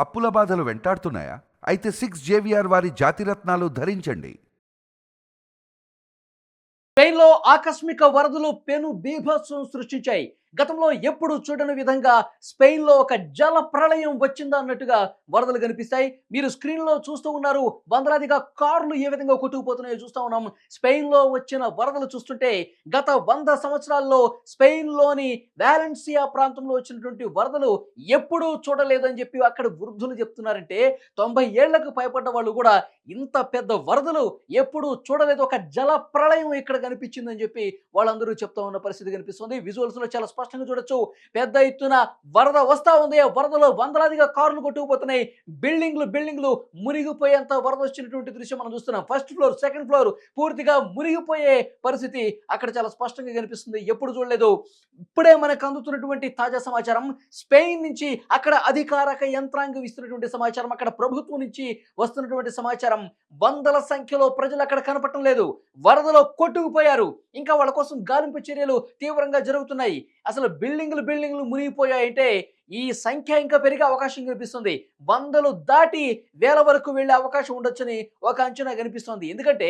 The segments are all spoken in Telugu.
అప్పుల బాధలు వెంటాడుతున్నాయా? అయితే 6 JVR వారి జాతిరత్నాలు ధరించండి. స్పెయిన్లో ఆకస్మిక వరదలు పెను బీభత్సం సృష్టించాయి. గతంలో ఎప్పుడు చూడని విధంగా స్పెయిన్లో ఒక జల ప్రళయం వచ్చిందా అన్నట్టుగా వరదలు కనిపిస్తాయి. మీరు స్క్రీన్లో చూస్తూ ఉన్నారు. వందలాదిగా కార్లు ఏ విధంగా కొట్టుకుపోతున్నాయో చూస్తూ ఉన్నాం. స్పెయిన్లో వచ్చిన వరదలు చూస్తుంటే గత 100 సంవత్సరాల్లో స్పెయిన్లోని వాలెన్సియా ప్రాంతంలో వచ్చినటువంటి వరదలు ఎప్పుడూ చూడలేదని చెప్పి అక్కడ వృద్ధులు చెప్తున్నారంటే 90 ఏళ్లకు పైబడ్డ వాళ్ళు కూడా ఇంత పెద్ద వరదలు ఎప్పుడూ చూడలేదు, ఒక జల ప్రళయం ఇక్కడ కనిపించిందని చెప్పి వాళ్ళందరూ చెప్తా ఉన్న పరిస్థితి కనిపిస్తుంది. విజువల్స్ లో చాలా స్పష్టంగా చూడొచ్చు. పెద్ద ఎత్తున వరద వస్తా ఉంది. ఆ వరదలో వందలాదిగా కార్లు కొట్టుకుపోతున్నాయి. బిల్డింగ్లు మునిగిపోయేంత వరద వచ్చినటువంటి దృశ్యం మనం చూస్తున్నాం. ఫస్ట్ ఫ్లోర్, సెకండ్ ఫ్లోర్ పూర్తిగా మునిగిపోయే పరిస్థితి అక్కడ చాలా స్పష్టంగా కనిపిస్తుంది. ఎప్పుడు చూడలేదు. ఇప్పుడే మనకు అందుతున్నటువంటి తాజా సమాచారం స్పెయిన్ నుంచి, అక్కడ అధికారిక యంత్రాంగం ఇస్తున్నటువంటి సమాచారం, అక్కడ ప్రభుత్వం నుంచి వస్తున్నటువంటి సమాచారం, వందల సంఖ్యలో ప్రజలు అక్కడ కనపడటం లేదు. వరదలో కొట్టుకుపోయారు. ఇంకా వాళ్ళ కోసం గాలింపు చర్యలు తీవ్రంగా జరుగుతున్నాయి. అసలు బిల్డింగ్లు మునిగిపోయాయంటే ఈ సంఖ్య ఇంకా పెరిగే అవకాశం కనిపిస్తుంది. వందలు దాటి వేల వరకు వెళ్లే అవకాశం ఉండొచ్చని ఒక అంచనా కనిపిస్తుంది. ఎందుకంటే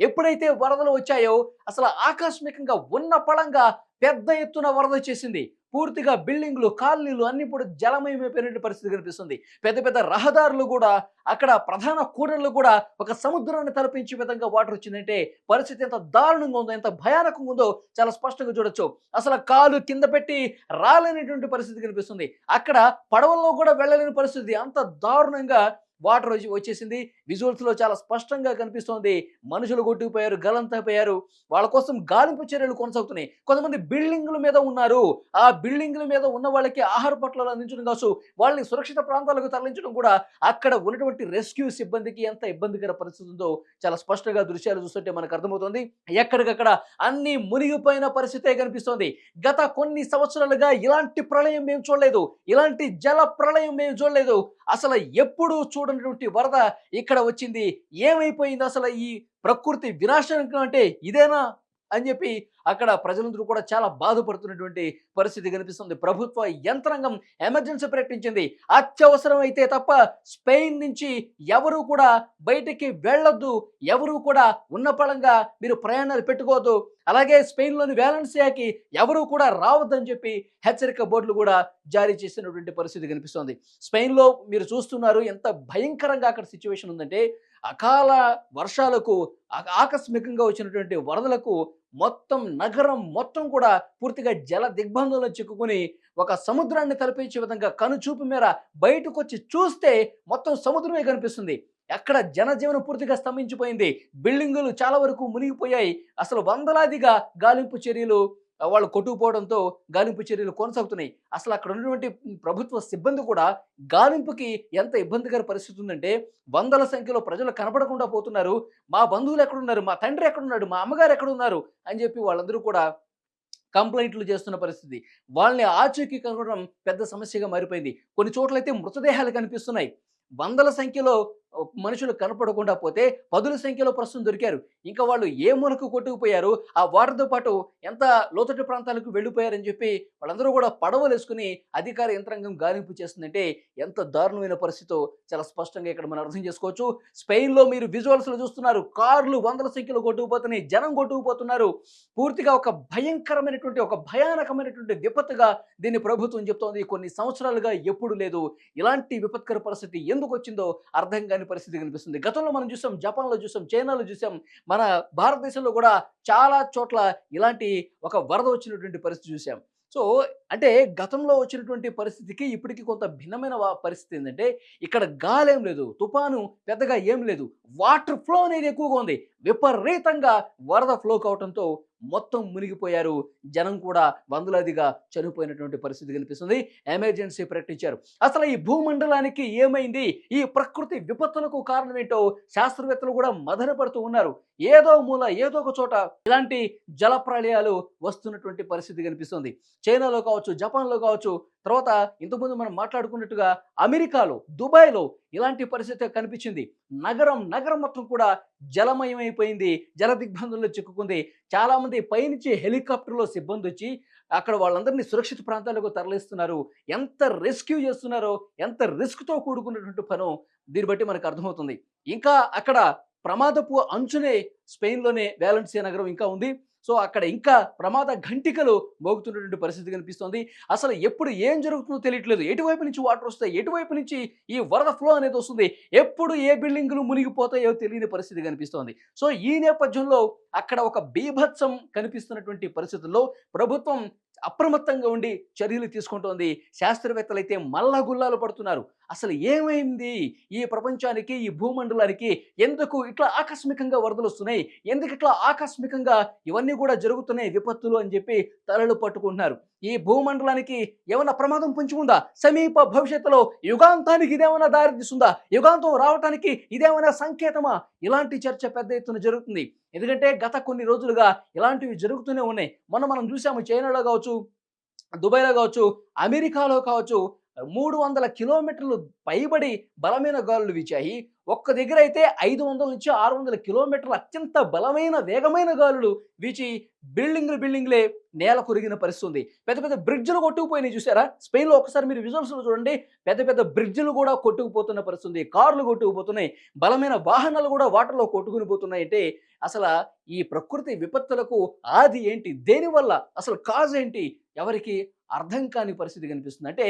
ఎప్పుడైతే వరదలు వచ్చాయో అసలు ఆకస్మికంగా ఉన్న పళంగా పెద్ద ఎత్తున వరద వచ్చేసింది. పూర్తిగా బిల్డింగ్లు, కాలనీలు అన్ని కూడా జలమయమైపోయిన పరిస్థితి కనిపిస్తుంది. పెద్ద పెద్ద రహదారులు కూడా, అక్కడ ప్రధాన కూడళ్లు కూడా ఒక సముద్రాన్ని తలపించే విధంగా వాటర్ వచ్చిందంటే పరిస్థితి ఎంత దారుణంగా ఉందో, ఎంత భయానకంగా ఉందో చాలా స్పష్టంగా చూడొచ్చు. అసలు కాలు కింద పెట్టి రాలేనటువంటి పరిస్థితి కనిపిస్తుంది. అక్కడ పడవల్లో కూడా వెళ్ళలేని పరిస్థితి, అంత దారుణంగా వాటర్ వచ్చేసింది. విజువల్స్ లో చాలా స్పష్టంగా కనిపిస్తోంది. మనుషులు కొట్టుకుపోయారు, గలంతైపోయారు. వాళ్ళ కోసం గాలింపు చర్యలు కొనసాగుతున్నాయి. కొంతమంది బిల్డింగ్ల మీద ఉన్నారు. ఆ బిల్డింగ్ల మీద ఉన్న వాళ్ళకి ఆహార పొట్లాలు అందించడం కావచ్చు, వాళ్ళని సురక్షిత ప్రాంతాలకు తరలించడం కూడా అక్కడ ఉన్నటువంటి రెస్క్యూ సిబ్బందికి ఎంత ఇబ్బందికర పరిస్థితి ఉందో చాలా స్పష్టంగా దృశ్యాలు చూస్తుంటే మనకు అర్థమవుతుంది. ఎక్కడికక్కడ అన్ని మునిగిపోయిన పరిస్థితే కనిపిస్తోంది. గత కొన్ని సంవత్సరాలుగా ఇలాంటి ప్రళయం మేము చూడలేదు, ఇలాంటి జల ప్రళయం మేము చూడలేదు. అసలు ఎప్పుడు చూడనటువంటి వరద ఇక్కడ వచ్చింది. ఏమైపోయింది అసలు ఈ ప్రకృతి వినాశనం అంటే ఇదేనా అని చెప్పి అక్కడ ప్రజలందరూ కూడా చాలా బాధపడుతున్నటువంటి పరిస్థితి కనిపిస్తుంది. ప్రభుత్వ యంత్రాంగం ఎమర్జెన్సీ ప్రకటించింది. అత్యవసరం అయితే తప్ప స్పెయిన్ నుంచి ఎవరు కూడా బయటికి వెళ్ళొద్దు, ఎవరు కూడా ఉన్న పళంగా మీరు ప్రయాణాలు పెట్టుకోవద్దు, అలాగే స్పెయిన్లోని వాలెన్సియాకి ఎవరు కూడా రావద్దని చెప్పి హెచ్చరిక బోర్డులు కూడా జారీ చేసినటువంటి పరిస్థితి కనిపిస్తుంది. స్పెయిన్లో మీరు చూస్తున్నారు ఎంత భయంకరంగా అక్కడ సిచ్యువేషన్ ఉందంటే, అకాల వర్షాలకు, ఆకస్మికంగా వచ్చినటువంటి వరదలకు మొత్తం నగరం మొత్తం కూడా పూర్తిగా జల దిగ్బంధంలో చిక్కుకుని ఒక సముద్రాన్ని తలపించే విధంగా కనుచూపు మేర బయటకు వచ్చి చూస్తే మొత్తం సముద్రమే కనిపిస్తుంది. అక్కడ జనజీవనం పూర్తిగా స్తంభించిపోయింది. బిల్డింగులు చాలా వరకు మునిగిపోయాయి. అసలు వందలాదిగా గాలింపు చర్యలు వాళ్ళు కొట్టుకుపోవడంతో గాలింపు చర్యలు కొనసాగుతున్నాయి. అసలు అక్కడ ఉన్నటువంటి ప్రభుత్వ సిబ్బంది కూడా గాలింపుకి ఎంత ఇబ్బందికర పరిస్థితి ఉందంటే, వందల సంఖ్యలో ప్రజలు కనపడకుండా పోతున్నారు. మా బంధువులు ఎక్కడున్నారు, మా తండ్రి ఎక్కడున్నాడు, మా అమ్మగారు ఎక్కడున్నారు అని చెప్పి వాళ్ళందరూ కూడా కంప్లైంట్లు చేస్తున్న పరిస్థితి. వాళ్ళని ఆచూకీ కనుగొనడం పెద్ద సమస్యగా మారిపోయింది. కొన్ని చోట్లయితే మృతదేహాలు కనిపిస్తున్నాయి. వందల సంఖ్యలో మనుషులు కనపడకుండా పోతే పదుల సంఖ్యలో ప్రస్తుతం దొరికారు. ఇంకా వాళ్ళు ఏ మూలకు కొట్టుకుపోయారు, ఆ వాటర్తో పాటు ఎంత లోతట్టు ప్రాంతాలకు వెళ్ళిపోయారని చెప్పి వాళ్ళందరూ కూడా పడవలు వేసుకుని అధికార యంత్రాంగం గాలింపు చేస్తుందంటే ఎంత దారుణమైన పరిస్థితో చాలా స్పష్టంగా ఇక్కడ మనం అర్థం చేసుకోవచ్చు. స్పెయిన్లో మీరు విజువల్స్లో చూస్తున్నారు. కార్లు వందల సంఖ్యలో కొట్టుకుపోతున్నాయి, జనం కొట్టుకుపోతున్నారు. పూర్తిగా ఒక భయంకరమైనటువంటి, ఒక భయానకమైనటువంటి విపత్తుగా దీన్ని ప్రభుత్వం చెప్తోంది. కొన్ని సంవత్సరాలుగా ఎప్పుడు లేదు. ఇలాంటి విపత్కర పరిస్థితి ఎందుకు వచ్చిందో అర్థం కాని పరిస్థితి కనిపిస్తుంది. గతంలో మనం చూసాం, జపాన్లో చూసాం, చైనాలో చూసాం, మన భారతదేశంలో కూడా చాలా చోట్ల ఇలాంటి ఒక వరద వచ్చినటువంటి పరిస్థితి చూసాం. సో అంటే గతంలో వచ్చినటువంటి పరిస్థితికి ఇప్పటికి కొంత భిన్నమైన పరిస్థితి ఏంటంటే, ఇక్కడ గాలి ఏం లేదు, తుఫాను పెద్దగా ఏం లేదు, వాటర్ ఫ్లో అనేది ఎక్కువగా ఉంది. విపరీతంగా వరద ఫ్లో కావడంతో మొత్తం మునిగిపోయారు. జనం కూడా వందలాదిగా చనిపోయినటువంటి పరిస్థితి కనిపిస్తుంది. ఎమర్జెన్సీ ప్రకటించారు. అసలు ఈ భూమండలానికి ఏమైంది, ఈ ప్రకృతి విపత్తులకు కారణం ఏంటో శాస్త్రవేత్తలు కూడా మదనపడుతూ ఉన్నారు. ఏదో మూల, ఏదో ఒక చోట ఇలాంటి జల ప్రళయాలు వస్తున్నటువంటి పరిస్థితి కనిపిస్తుంది. చైనాలో కావచ్చు, జపాన్లో కావచ్చు, తర్వాత ఇంతకుముందు మనం మాట్లాడుకున్నట్టుగా అమెరికాలో, దుబాయ్లో ఇలాంటి పరిస్థితి కనిపించింది. నగరం మొత్తం కూడా జలమయమైపోయింది, జల దిగ్బంధంలో చిక్కుకుంది. చాలామంది పైనుంచి హెలికాప్టర్లో సిబ్బంది వచ్చి అక్కడ వాళ్ళందరినీ సురక్షిత ప్రాంతాలకు తరలిస్తున్నారు. ఎంత రెస్క్యూ చేస్తున్నారో, ఎంత రిస్క్‌తో కూడుకున్నటువంటి పనో దీన్ని బట్టి మనకు అర్థమవుతుంది. ఇంకా అక్కడ ప్రమాదపు అంచునే స్పెయిన్‌లోనే వాలెన్సియా నగరం ఇంకా ఉంది. సో, అక్కడ ఇంకా ప్రమాద ఘంటికలు మోగుతున్నటువంటి పరిస్థితి కనిపిస్తోంది. అసలు ఎప్పుడు ఏం జరుగుతుందో తెలియట్లేదు. ఎటువైపు నుంచి వాటర్ వస్తాయి, ఎటువైపు నుంచి ఈ వరద ఫ్లో అనేది వస్తుంది, ఎప్పుడు ఏ బిల్డింగులు మునిగిపోతాయో తెలియని పరిస్థితి కనిపిస్తోంది. సో, ఈ నేపథ్యంలో అక్కడ ఒక బీభత్సం కనిపిస్తున్నటువంటి పరిస్థితుల్లో ప్రభుత్వం అప్రమత్తంగా ఉండి చర్యలు తీసుకుంటోంది. శాస్త్రవేత్తలైతే మల్లగుల్లాలు పడుతున్నారు. అసలు ఏమైంది ఈ ప్రపంచానికి, ఈ భూమండలానికి? ఎందుకు ఇట్లా ఆకస్మికంగా వరదలొస్తున్నాయి? ఎందుకు ఇట్లా ఆకస్మికంగా ఇవన్నీ కూడా జరుగుతున్నాయి విపత్తులు అని చెప్పి తలలు పట్టుకుంటున్నారు. ఈ భూమండలానికి ఏమన్నా ప్రమాదం పొంచి ఉందా? సమీప భవిష్యత్తులో యుగాంతానికి ఇదేమన్నా దారి తీస్తుందా? యుగాంతం రావటానికి ఇదేమైనా సంకేతమా? ఇలాంటి చర్చ పెద్ద ఎత్తున జరుగుతుంది. ఎందుకంటే గత కొన్ని రోజులుగా ఇలాంటివి జరుగుతూనే ఉన్నాయి. మొన్న మనం చూసాము చైనాలో కావచ్చు, దుబాయ్‌లో కావచ్చు, అమెరికాలో కావచ్చు 300 కిలోమీటర్లు పైబడి బలమైన గాలులు వీచాయి. ఒక్క దగ్గర అయితే 500-600 కిలోమీటర్ల అత్యంత బలమైన, వేగమైన గాలులు వీచి బిల్డింగులే నేల కొరిగిన పరిస్థితి ఉంది. పెద్ద పెద్ద బ్రిడ్జ్‌లు కొట్టుకుపోయినాయి చూసారా? స్పెయిన్‌లో ఒక్కసారి మీరు విజువల్స్‌లో చూడండి. పెద్ద పెద్ద బ్రిడ్జ్‌లు కూడా కొట్టుకుపోతున్న పరిస్థితి ఉంది. కార్లు కొట్టుకుపోతున్నాయి. బలమైన వాహనాలు కూడా వాటర్‌లో కొట్టుకొని పోతున్నాయి. అంటే అసల ఈ ప్రకృతి విపత్తులకు ఆది ఏంటి? దేనివల్ల? అసలు కాజ్ ఏంటి? ఎవరికీ అర్థం కాని పరిస్థితి కనిపిస్తుంది. అంటే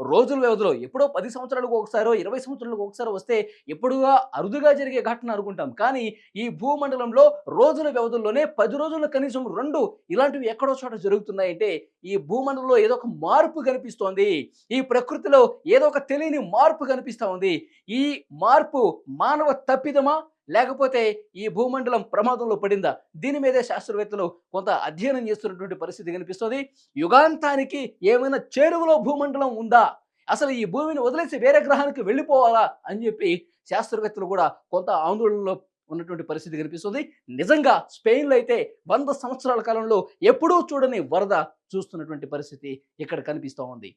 రోజుల వ్యవధిలో ఎప్పుడో 10 సంవత్సరాలకు ఒకసారో, 20 సంవత్సరాలకు ఒకసారో వస్తే ఎప్పుడుగా అరుదుగా జరిగే ఘటన అనుకుంటాం. కానీ ఈ భూమండలంలో రోజుల వ్యవధుల్లోనే 10 రోజుల్లో కనీసం 2 ఇలాంటివి ఎక్కడో చోట జరుగుతున్నాయంటే ఈ భూమండలంలో ఏదో ఒక మార్పు కనిపిస్తోంది. ఈ ప్రకృతిలో ఏదో ఒక తెలియని మార్పు కనిపిస్తా ఉంది. ఈ మార్పు మానవ తప్పిదమా? లేకపోతే ఈ భూమండలం ప్రమాదంలో పడిందా? దీని మీదే శాస్త్రవేత్తలు కొంత అధ్యయనం చేస్తున్నటువంటి పరిస్థితి కనిపిస్తోంది. యుగాంతానికి ఏమైనా చేరువలో భూమండలం ఉందా? అసలు ఈ భూమిని వదిలేసి వేరే గ్రహానికి వెళ్ళిపోవాలా? అని చెప్పి శాస్త్రవేత్తలు కూడా కొంత ఆందోళనలో ఉన్నటువంటి పరిస్థితి కనిపిస్తుంది. నిజంగా స్పెయిన్‌లో అయితే 100 సంవత్సరాల కాలంలో ఎప్పుడూ చూడని వరద చూస్తున్నటువంటి పరిస్థితి ఇక్కడ కనిపిస్తా ఉంది.